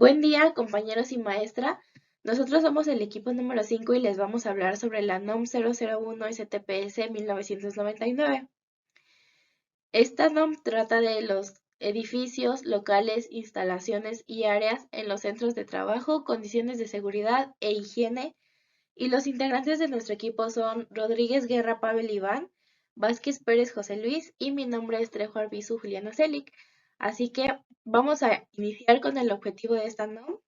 Buen día, compañeros y maestra. Nosotros somos el equipo número 5 y les vamos a hablar sobre la NOM 001 STPS 1999. Esta NOM trata de los edificios, locales, instalaciones y áreas en los centros de trabajo, condiciones de seguridad e higiene. Y los integrantes de nuestro equipo son Rodríguez Guerra Pavel Iván, Vázquez Pérez José Luis y mi nombre es Trejo Arbizu Juliana Celic. Así que vamos a iniciar con el objetivo de esta NOM,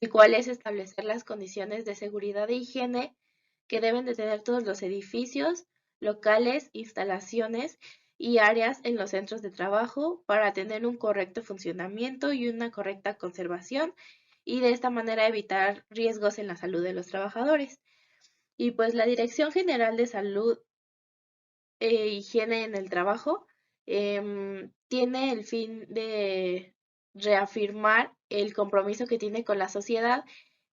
el cual es establecer las condiciones de seguridad e higiene que deben de tener todos los edificios, locales, instalaciones y áreas en los centros de trabajo para tener un correcto funcionamiento y una correcta conservación y de esta manera evitar riesgos en la salud de los trabajadores. Y pues la Dirección General de Salud e Higiene en el Trabajo tiene el fin de reafirmar el compromiso que tiene con la sociedad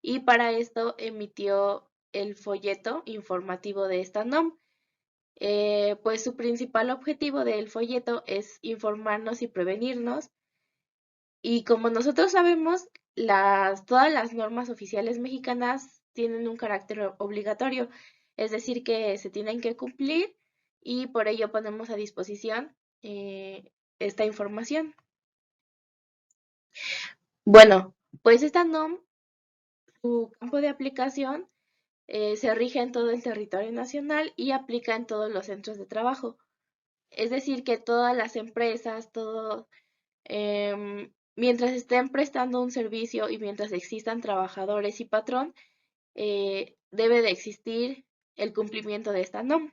y para esto emitió el folleto informativo de esta NOM. Pues su principal objetivo del folleto es informarnos y prevenirnos, y como nosotros sabemos, todas las normas oficiales mexicanas tienen un carácter obligatorio, es decir, que se tienen que cumplir y por ello ponemos a disposición esta información. Bueno, pues esta NOM, su campo de aplicación se rige en todo el territorio nacional y aplica en todos los centros de trabajo. Es decir, que todas las empresas, mientras estén prestando un servicio y mientras existan trabajadores y patrón, debe de existir el cumplimiento de esta NOM.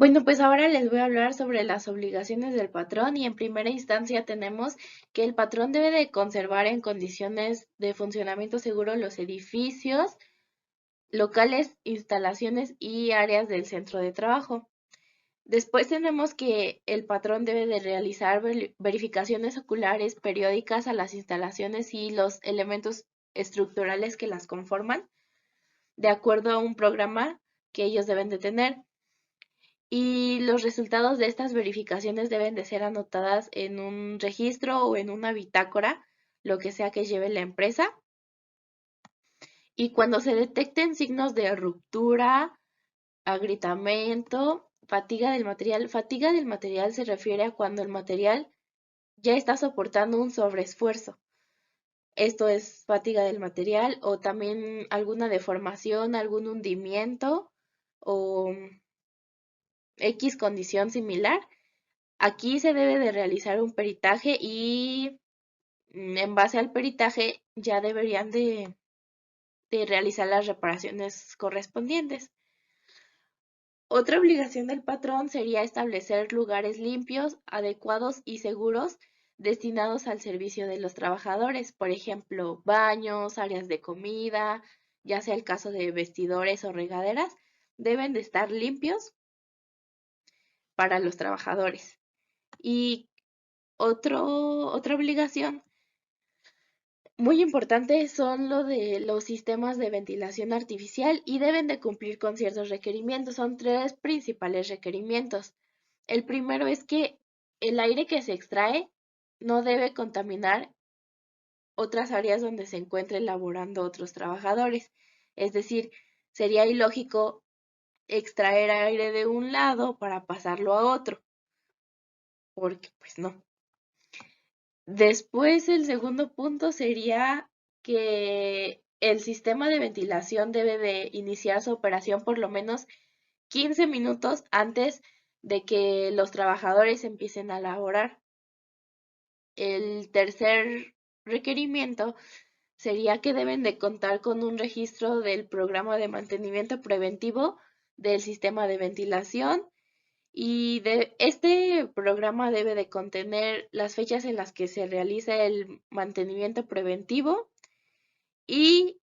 Bueno, pues ahora les voy a hablar sobre las obligaciones del patrón y en primera instancia tenemos que el patrón debe de conservar en condiciones de funcionamiento seguro los edificios, locales, instalaciones y áreas del centro de trabajo. Después tenemos que el patrón debe de realizar verificaciones oculares periódicas a las instalaciones y los elementos estructurales que las conforman, de acuerdo a un programa que ellos deben de tener. Y los resultados de estas verificaciones deben de ser anotadas en un registro o en una bitácora, lo que sea que lleve la empresa. Y cuando se detecten signos de ruptura, agrietamiento, fatiga del material se refiere a cuando el material ya está soportando un sobreesfuerzo. Esto es fatiga del material o también alguna deformación, algún hundimiento o X condición similar. Aquí se debe de realizar un peritaje y en base al peritaje ya deberían de realizar las reparaciones correspondientes. Otra obligación del patrón sería establecer lugares limpios, adecuados y seguros destinados al servicio de los trabajadores, por ejemplo, baños, áreas de comida, ya sea el caso de vestidores o regaderas, deben de estar limpios para los trabajadores. Y otra obligación muy importante son lo de los sistemas de ventilación artificial y deben de cumplir con ciertos requerimientos. Son tres principales requerimientos. El primero es que el aire que se extrae no debe contaminar otras áreas donde se encuentren laborando otros trabajadores. Es decir, sería ilógico extraer aire de un lado para pasarlo a otro, porque pues no. Después, el segundo punto sería que el sistema de ventilación debe de iniciar su operación por lo menos 15 minutos antes de que los trabajadores empiecen a laborar. El tercer requerimiento sería que deben de contar con un registro del programa de mantenimiento preventivo del sistema de ventilación y este programa debe de contener las fechas en las que se realiza el mantenimiento preventivo y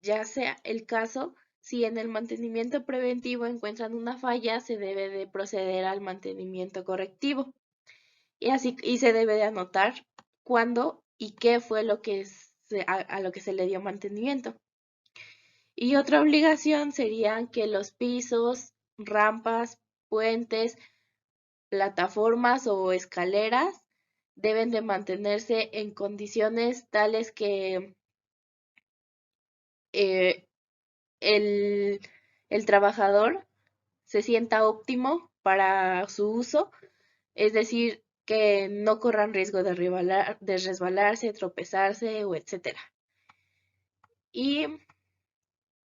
ya sea el caso, si en el mantenimiento preventivo encuentran una falla, se debe de proceder al mantenimiento correctivo. Y se debe de anotar cuándo y qué fue lo que a lo que se le dio mantenimiento. Y otra obligación sería que los pisos, rampas, puentes, plataformas o escaleras deben de mantenerse en condiciones tales que eh, el, el trabajador se sienta óptimo para su uso, es decir, que no corran riesgo de resbalarse, tropezarse o etcétera. Y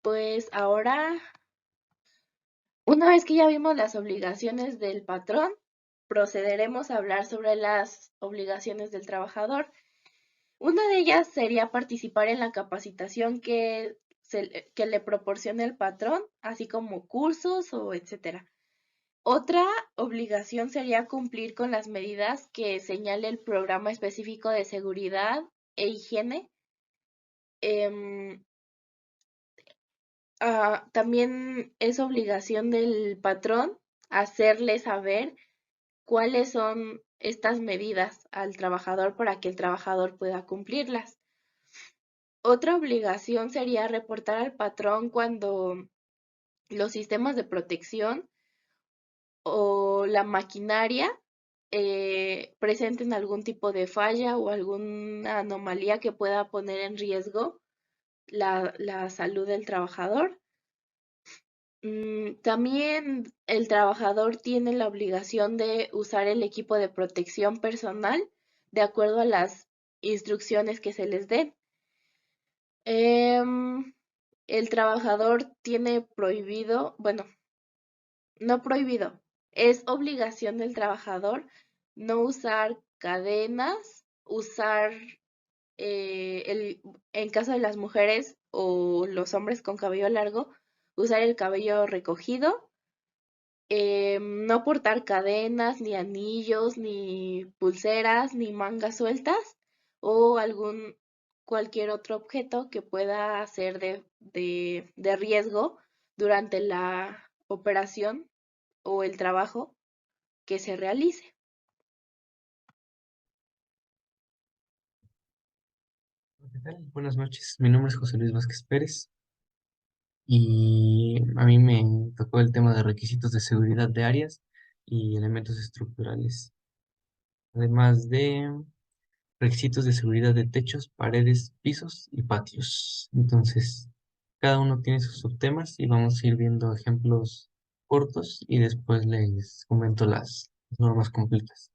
pues ahora, una vez que ya vimos las obligaciones del patrón, procederemos a hablar sobre las obligaciones del trabajador. Una de ellas sería participar en la capacitación que le proporcione el patrón, así como cursos o etcétera. Otra obligación sería cumplir con las medidas que señale el programa específico de seguridad e higiene. Em, También es obligación del patrón hacerle saber cuáles son estas medidas al trabajador para que el trabajador pueda cumplirlas. Otra obligación sería reportar al patrón cuando los sistemas de protección o la maquinaria presenten algún tipo de falla o alguna anomalía que pueda poner en riesgo la salud del trabajador. También el trabajador tiene la obligación de usar el equipo de protección personal de acuerdo a las instrucciones que se les den. Em, el trabajador tiene prohibido, bueno, no prohibido, es obligación del trabajador no usar cadenas, usar en caso de las mujeres o los hombres con cabello largo, usar el cabello recogido, no portar cadenas, ni anillos, ni pulseras, ni mangas sueltas o cualquier otro objeto que pueda ser de riesgo durante la operación o el trabajo que se realice. ¿Qué tal? Buenas noches, mi nombre es José Luis Vázquez Pérez y a mí me tocó el tema de requisitos de seguridad de áreas y elementos estructurales, además de requisitos de seguridad de techos, paredes, pisos y patios. Entonces, cada uno tiene sus subtemas y vamos a ir viendo ejemplos cortos y después les comento las normas completas.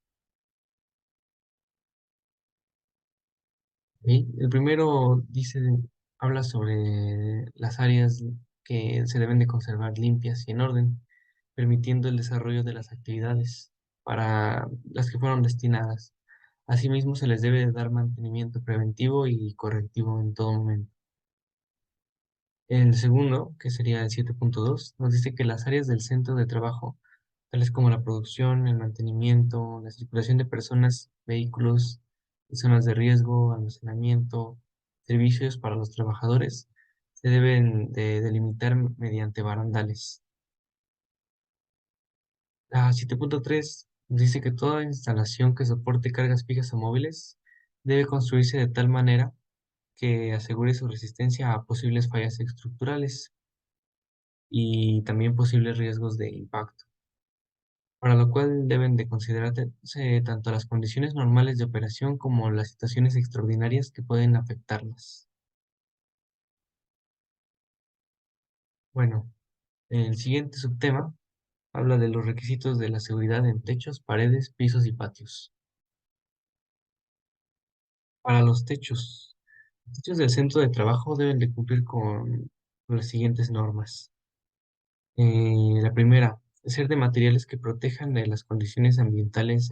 ¿Ok? El primero habla sobre las áreas que se deben de conservar limpias y en orden, permitiendo el desarrollo de las actividades para las que fueron destinadas. Asimismo, se les debe de dar mantenimiento preventivo y correctivo en todo momento. El segundo, que sería el 7.2, nos dice que las áreas del centro de trabajo, tales como la producción, el mantenimiento, la circulación de personas, vehículos, zonas de riesgo, almacenamiento, servicios para los trabajadores, se deben de delimitar mediante barandales. La 7.3 dice que toda instalación que soporte cargas fijas o móviles debe construirse de tal manera que asegure su resistencia a posibles fallas estructurales y también posibles riesgos de impacto, para lo cual deben de considerarse tanto las condiciones normales de operación como las situaciones extraordinarias que pueden afectarlas. Bueno, el siguiente subtema habla de los requisitos de la seguridad en techos, paredes, pisos y patios. Para los techos del centro de trabajo deben de cumplir con las siguientes normas. La primera, ser de materiales que protejan de las condiciones ambientales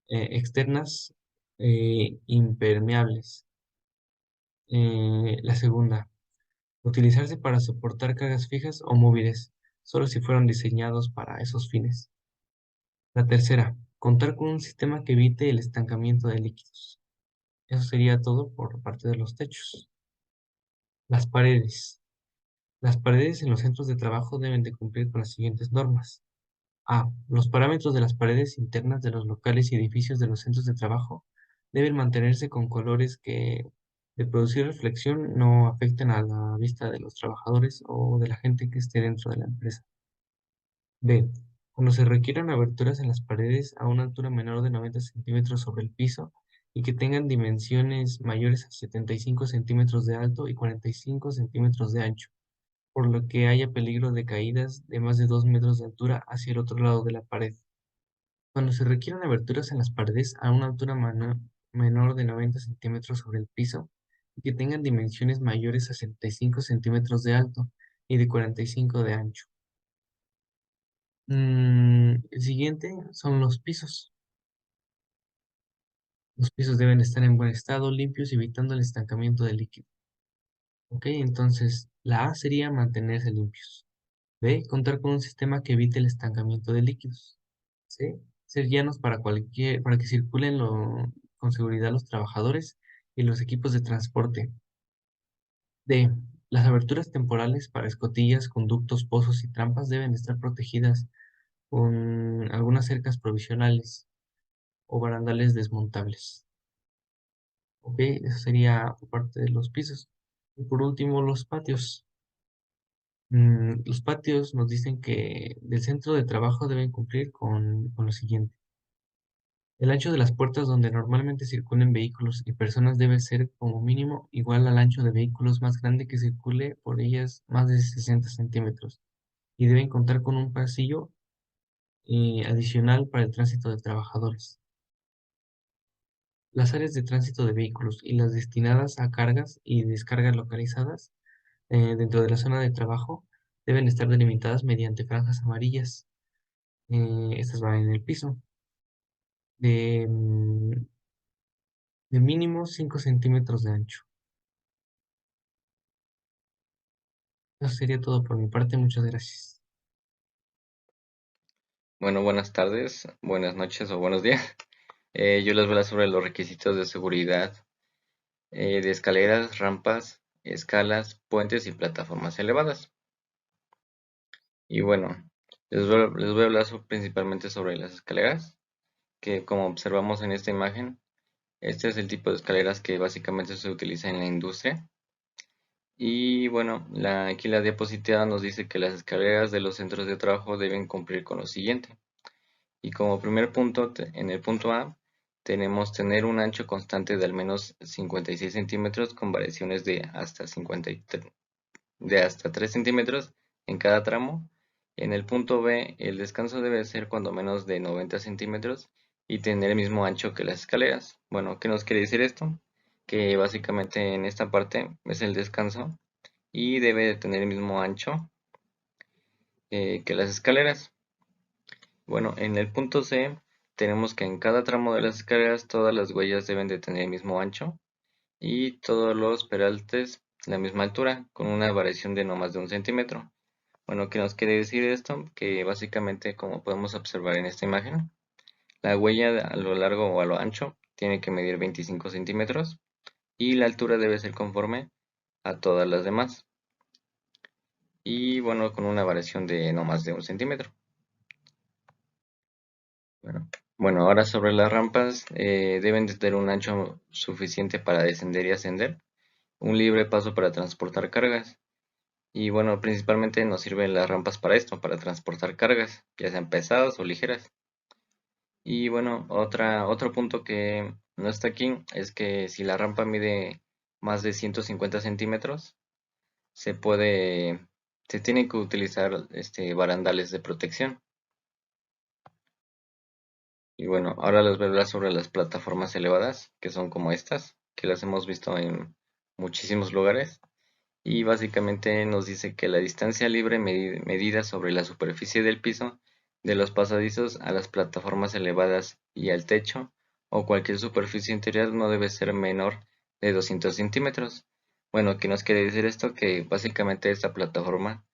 externas impermeables. La segunda, utilizarse para soportar cargas fijas o móviles, solo si fueron diseñados para esos fines. La tercera, contar con un sistema que evite el estancamiento de líquidos. Eso sería todo por parte de los techos. Las paredes. Las paredes en los centros de trabajo deben de cumplir con las siguientes normas. A. Los parámetros de las paredes internas de los locales y edificios de los centros de trabajo deben mantenerse con colores que, de producir reflexión, no afecten a la vista de los trabajadores o de la gente que esté dentro de la empresa. B. Cuando se requieran aberturas en las paredes a una altura menor de 90 centímetros sobre el piso y que tengan dimensiones mayores a 75 centímetros de alto y 45 centímetros de ancho, por lo que haya peligro de caídas de más de 2 metros de altura hacia el otro lado de la pared. Cuando se requieran aberturas en las paredes a una altura menor de 90 centímetros sobre el piso y que tengan dimensiones mayores a 75 centímetros de alto y de 45 de ancho. El siguiente son los pisos. Los pisos deben estar en buen estado, limpios, evitando el estancamiento de líquido. Ok, entonces la A sería mantenerse limpios. B, contar con un sistema que evite el estancamiento de líquidos. C, ser llanos para que circulen con seguridad los trabajadores y los equipos de transporte. D, las aberturas temporales para escotillas, conductos, pozos y trampas deben estar protegidas con algunas cercas provisionales o barandales desmontables. Ok, eso sería por parte de los pisos. Y por último, los patios. Los patios nos dicen que del centro de trabajo deben cumplir con lo siguiente. El ancho de las puertas donde normalmente circulen vehículos y personas debe ser como mínimo igual al ancho de vehículos más grande que circule por ellas más de 60 centímetros y deben contar con un pasillo adicional para el tránsito de trabajadores. Las áreas de tránsito de vehículos y las destinadas a cargas y descargas localizadas dentro de la zona de trabajo deben estar delimitadas mediante franjas amarillas. Estas van en el piso de, de mínimo 5 centímetros de ancho. Eso sería todo por mi parte. Muchas gracias. Bueno, buenas tardes, buenas noches o buenos días. Yo les voy a hablar sobre los requisitos de seguridad de escaleras, rampas, escalas, puentes y plataformas elevadas. Y bueno, les voy a hablar principalmente sobre las escaleras, que como observamos en esta imagen, este es el tipo de escaleras que básicamente se utiliza en la industria. Y bueno, aquí la diapositiva nos dice que las escaleras de los centros de trabajo deben cumplir con lo siguiente. Y como primer punto, en el punto A, tenemos tener un ancho constante de al menos 56 centímetros con variaciones de hasta 3 centímetros en cada tramo. En el punto B, el descanso debe ser cuando menos de 90 centímetros y tener el mismo ancho que las escaleras. Bueno, ¿qué nos quiere decir esto? Que básicamente en esta parte es el descanso y debe de tener el mismo ancho que las escaleras. Bueno, en el punto C tenemos que en cada tramo de las escaleras todas las huellas deben de tener el mismo ancho y todos los peraltes la misma altura, con una variación de no más de 1 centímetro. Bueno, ¿qué nos quiere decir esto? Que básicamente, como podemos observar en esta imagen, la huella a lo largo o a lo ancho tiene que medir 25 centímetros y la altura debe ser conforme a todas las demás. Y bueno, con una variación de no más de 1 centímetro. Bueno, ahora sobre las rampas, deben de tener un ancho suficiente para descender y ascender, un libre paso para transportar cargas. Y bueno, principalmente nos sirven las rampas para esto, para transportar cargas, ya sean pesadas o ligeras. Y bueno, otro punto que no está aquí es que si la rampa mide más de 150 centímetros, se puede, se tienen que utilizar barandales de protección. Y bueno, ahora les voy a hablar sobre las plataformas elevadas, que son como estas, que las hemos visto en muchísimos lugares. Y básicamente nos dice que la distancia libre medida sobre la superficie del piso, de los pasadizos a las plataformas elevadas y al techo, o cualquier superficie interior no debe ser menor de 200 centímetros. Bueno, ¿qué nos quiere decir esto? Que básicamente esta plataforma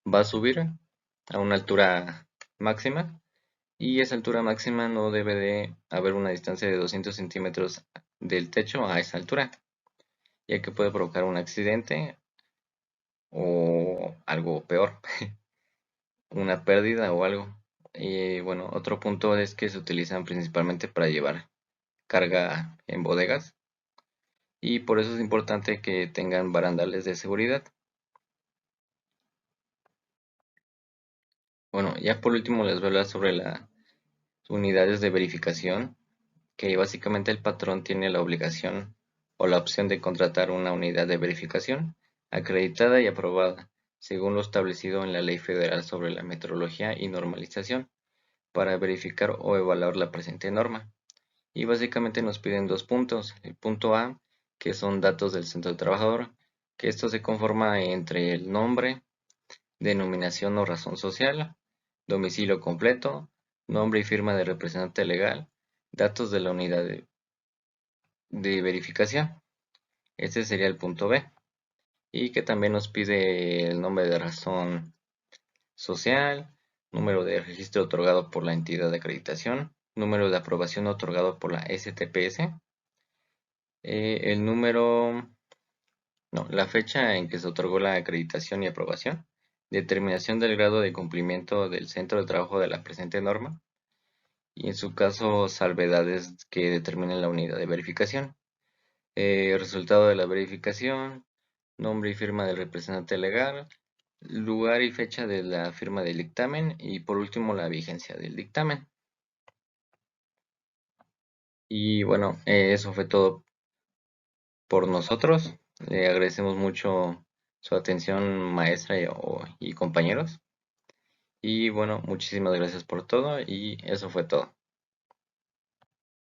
va a subir a una altura máxima y esa altura máxima no debe de haber una distancia de 200 centímetros del techo a esa altura, ya que puede provocar un accidente o algo peor, una pérdida o algo. Y bueno, otro punto es que se utilizan principalmente para llevar carga en bodegas y por eso es importante que tengan barandales de seguridad. Bueno, ya por último les voy a hablar sobre las unidades de verificación, que básicamente el patrón tiene la obligación o la opción de contratar una unidad de verificación acreditada y aprobada, según lo establecido en la Ley Federal sobre la Metrología y Normalización, para verificar o evaluar la presente norma. Y básicamente nos piden dos puntos. El punto A, que son datos del centro de trabajador, que esto se conforma entre el nombre, denominación o razón social, domicilio completo, nombre y firma de representante legal, datos de la unidad de verificación. Este sería el punto B. Y que también nos pide el nombre de razón social, número de registro otorgado por la entidad de acreditación, número de aprobación otorgado por la STPS, el número, no, la fecha en que se otorgó la acreditación y aprobación, determinación del grado de cumplimiento del centro de trabajo de la presente norma, y en su caso salvedades que determinen la unidad de verificación, resultado de la verificación, nombre y firma del representante legal, lugar y fecha de la firma del dictamen y por último la vigencia del dictamen. Y bueno, eso fue todo por nosotros. Le agradecemos mucho su atención, maestra y compañeros. Y bueno, muchísimas gracias por todo y eso fue todo.